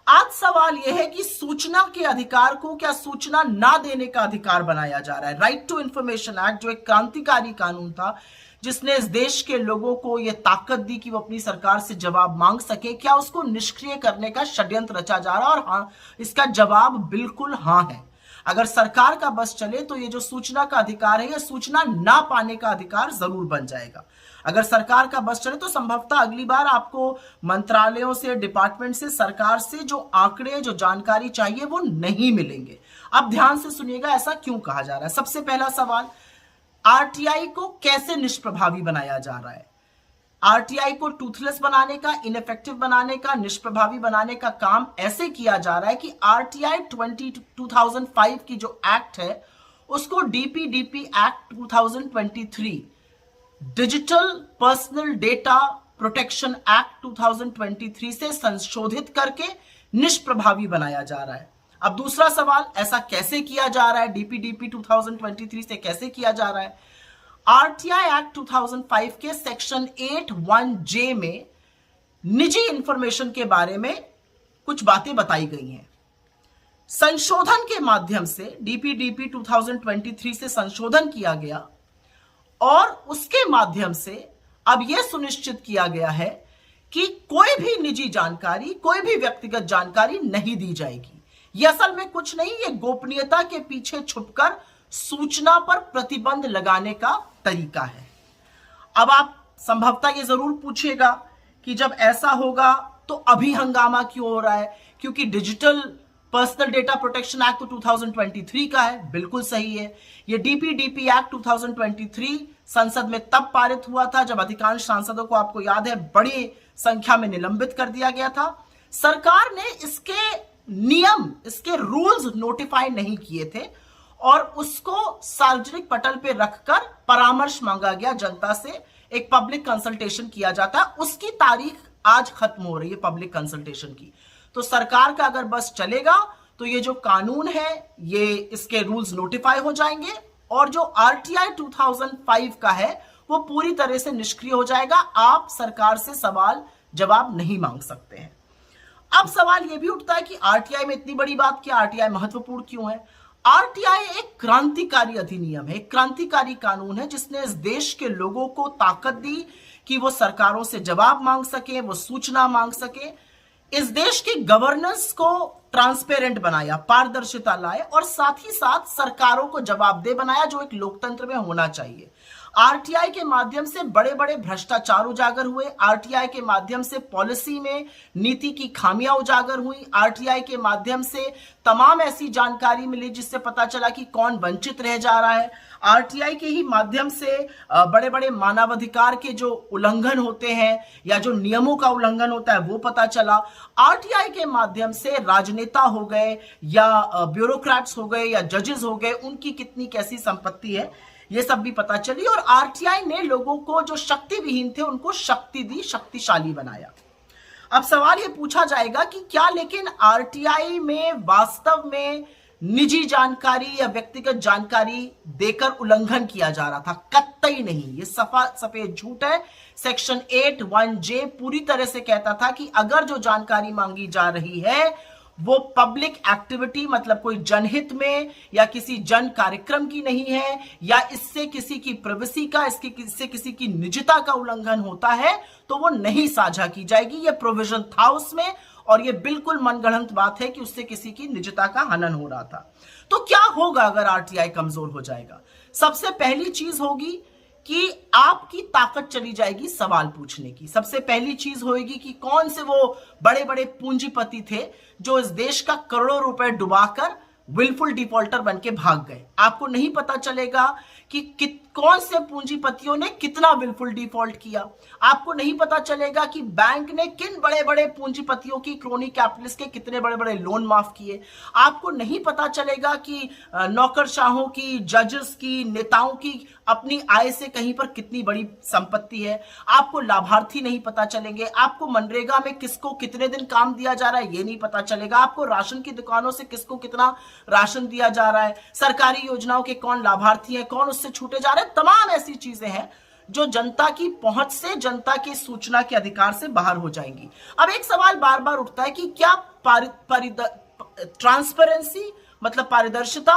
आज सवाल यह है कि सूचना के अधिकार को क्या सूचना ना देने का अधिकार बनाया जा रहा है। राइट टू इंफॉर्मेशन एक्ट जो एक क्रांतिकारी कानून था जिसने इस देश के लोगों को यह ताकत दी कि वो अपनी सरकार से जवाब मांग सके, क्या उसको निष्क्रिय करने का षड्यंत्र रचा जा रहा है? और हाँ, इसका जवाब बिल्कुल हाँ है। अगर सरकार का बस चले तो ये जो सूचना का अधिकार है, यह सूचना ना पाने का अधिकार जरूर बन जाएगा। अगर सरकार का बस चले तो संभवतः अगली बार आपको मंत्रालयों से, डिपार्टमेंट से, सरकार से जो आंकड़े, जो जानकारी चाहिए वो नहीं मिलेंगे। अब ध्यान से सुनिएगा ऐसा क्यों कहा जा रहा है। सबसे पहला सवाल, आरटीआई को कैसे निष्प्रभावी बनाया जा रहा है? आरटीआई को टूथलेस बनाने का, इनइफेक्टिव बनाने का, निष्प्रभावी बनाने का काम ऐसे किया जा रहा है कि आरटीआई 2005 की जो एक्ट है उसको DPDP act 2023, digital personal data protection act 2023 से संशोधित करके निष्प्रभावी बनाया जा रहा है। अब दूसरा सवाल, ऐसा कैसे किया जा रहा है? डीपीडीपी 2023 से कैसे किया जा रहा है? आरटीआई एक्ट 2005 के सेक्शन 8(1)J में निजी इंफॉर्मेशन के बारे में कुछ बातें बताई गई हैं। संशोधन के माध्यम से डीपीडीपी 2023 से संशोधन किया गया और उसके माध्यम से अब यह सुनिश्चित किया गया है कि कोई भी निजी जानकारी, कोई भी व्यक्तिगत जानकारी नहीं दी जाएगी। यह असल में कुछ नहीं, ये गोपनीयता के पीछे छुपकर सूचना पर प्रतिबंध लगाने का तरीका है। अब आप संभवतः ये जरूर पूछेगा कि जब ऐसा होगा तो अभी हंगामा क्यों हो रहा है? क्योंकि digital personal data protection act तो 2023 का है। बिल्कुल सही है। ये डीपीडीपी एक्ट 2023 संसद में तब पारित हुआ था जब अधिकांश सांसदों को, आपको याद है, बड़ी संख्या में निलंबित कर दिया गया था। सरकार ने इसके नियम, इसके रूल्स नोटिफाई नहीं किए थे और उसको सार्वजनिक पटल पे रखकर परामर्श मांगा गया जनता से। एक पब्लिक कंसल्टेशन किया जाता है, उसकी तारीख आज खत्म हो रही है पब्लिक कंसल्टेशन की। तो सरकार का अगर बस चलेगा तो ये जो कानून है, ये इसके रूल्स नोटिफाई हो जाएंगे और जो आरटीआई 2005 का है वो पूरी तरह से निष्क्रिय हो जाएगा। आप सरकार से सवाल जवाब नहीं मांग सकते हैं। अब सवाल यह भी उठता है कि आरटीआई में इतनी बड़ी बात क्या? आरटीआई महत्वपूर्ण क्यों है? आरटीआई एक क्रांतिकारी अधिनियम है, एक क्रांतिकारी कानून है जिसने इस देश के लोगों को ताकत दी कि वो सरकारों से जवाब मांग सके, वो सूचना मांग सके। इस देश की गवर्नेंस को ट्रांसपेरेंट बनाया, पारदर्शिता लाए और साथ ही साथ सरकारों को जवाबदेह बनाया, जो एक लोकतंत्र में होना चाहिए। आरटीआई के माध्यम से बड़े बड़े भ्रष्टाचार उजागर हुए। आरटीआई के माध्यम से पॉलिसी में नीति की खामियां उजागर हुई। आरटीआई के माध्यम से तमाम ऐसी जानकारी मिली जिससे पता चला कि कौन वंचित रह जा रहा है। आरटीआई के ही माध्यम से बड़े बड़े मानवाधिकार के जो उल्लंघन होते हैं या जो नियमों का उल्लंघन होता है वो पता चला। आरटीआई के माध्यम से राजनेता हो गए या ब्यूरोक्रेट्स हो गए या जजेस हो गए, उनकी कितनी कैसी संपत्ति है ये सब भी पता चली। और आरटीआई ने लोगों को जो शक्ति विहीन थे उनको शक्ति दी, शक्तिशाली बनाया। अब सवाल ये पूछा जाएगा कि क्या लेकिन आरटीआई में वास्तव में निजी जानकारी या व्यक्तिगत जानकारी देकर उल्लंघन किया जा रहा था? कतई नहीं, ये सफा सफेद झूठ है। सेक्शन 8(1)J पूरी तरह से कहता था कि अगर जो जानकारी मांगी जा रही है वो पब्लिक एक्टिविटी, मतलब कोई जनहित में या किसी जन कार्यक्रम की नहीं है या इससे किसी की प्राइवेसी का, इससे किसी की निजता का उल्लंघन होता है, तो वो नहीं साझा की जाएगी। ये प्रोविजन था उसमें और ये बिल्कुल मनगढ़ंत बात है कि उससे किसी की निजता का हनन हो रहा था। तो क्या होगा अगर आरटीआई कमजोर हो जाएगा? सबसे पहली चीज होगी कि आपकी ताकत चली जाएगी सवाल पूछने की। सबसे पहली चीज होगी कि कौन से वो बड़े बड़े पूंजीपति थे जो इस देश का करोड़ों रुपए डुबाकर विलफुल डिफॉल्टर बन के भाग गए। आपको नहीं पता चलेगा कि कौन से पूंजीपतियों ने कितना विलफुल डिफॉल्ट किया। आपको नहीं पता चलेगा कि बैंक ने किन बड़े बड़े पूंजीपतियों की, क्रोनी कैपिटलिस्ट के कितने बड़े बड़े लोन माफ किए। आपको नहीं पता चलेगा कि नौकरशाहों की, जजेस की, नेताओं की अपनी आय से कहीं पर कितनी बड़ी संपत्ति है। आपको लाभार्थी नहीं पता चलेंगे। आपको मनरेगा में किसको कितने दिन काम दिया जा रहा है ये नहीं पता चलेगा। आपको राशन की दुकानों से किसको कितना राशन दिया जा रहा है, सरकारी योजनाओं के कौन लाभार्थी हैं, कौन उससे छूटे जा रहे हैं। तमाम ऐसी चीजें हैं जो जनता की पहुंच से, जनता की सूचना के अधिकार से बाहर हो जाएंगी। अब एक सवाल बार बार उठता है कि क्या ट्रांसपेरेंसी मतलब पारदर्शिता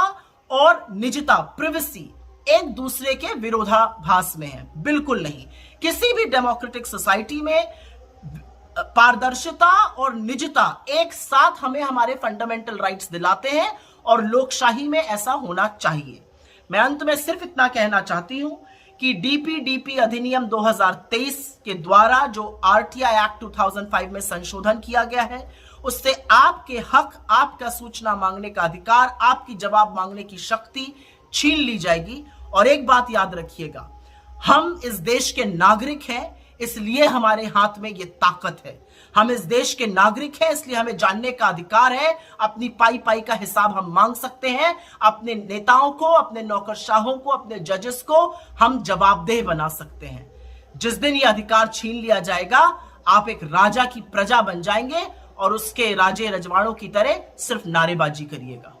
और निजता प्रिवेसी एक दूसरे के विरोधाभास में है? बिल्कुल नहीं। किसी भी डेमोक्रेटिक सोसाइटी में पारदर्शिता और निजता एक साथ हमें हमारे फंडामेंटल राइट्स दिलाते हैं और लोकशाही में ऐसा होना चाहिए। मैं अंत में सिर्फ इतना कहना चाहती हूं कि डीपीडीपी अधिनियम 2023 के द्वारा जो आरटीआई एक्ट 2005 में संशोधन किया गया है, उससे आपके हक, आपका सूचना मांगने का अधिकार, आपकी जवाब मांगने की शक्ति छीन ली जाएगी। और एक बात याद रखिएगा, हम इस देश के नागरिक हैं, इसलिए हमारे हाथ में ये ताकत है। हम इस देश के नागरिक हैं, इसलिए हमें जानने का अधिकार है। अपनी पाई पाई का हिसाब हम मांग सकते हैं। अपने नेताओं को, अपने नौकरशाहों को, अपने जजेस को हम जवाबदेह बना सकते हैं। जिस दिन ये अधिकार छीन लिया जाएगा, आप एक राजा की प्रजा बन जाएंगे और उसके राजे रजवाड़ों की तरह सिर्फ नारेबाजी करिएगा।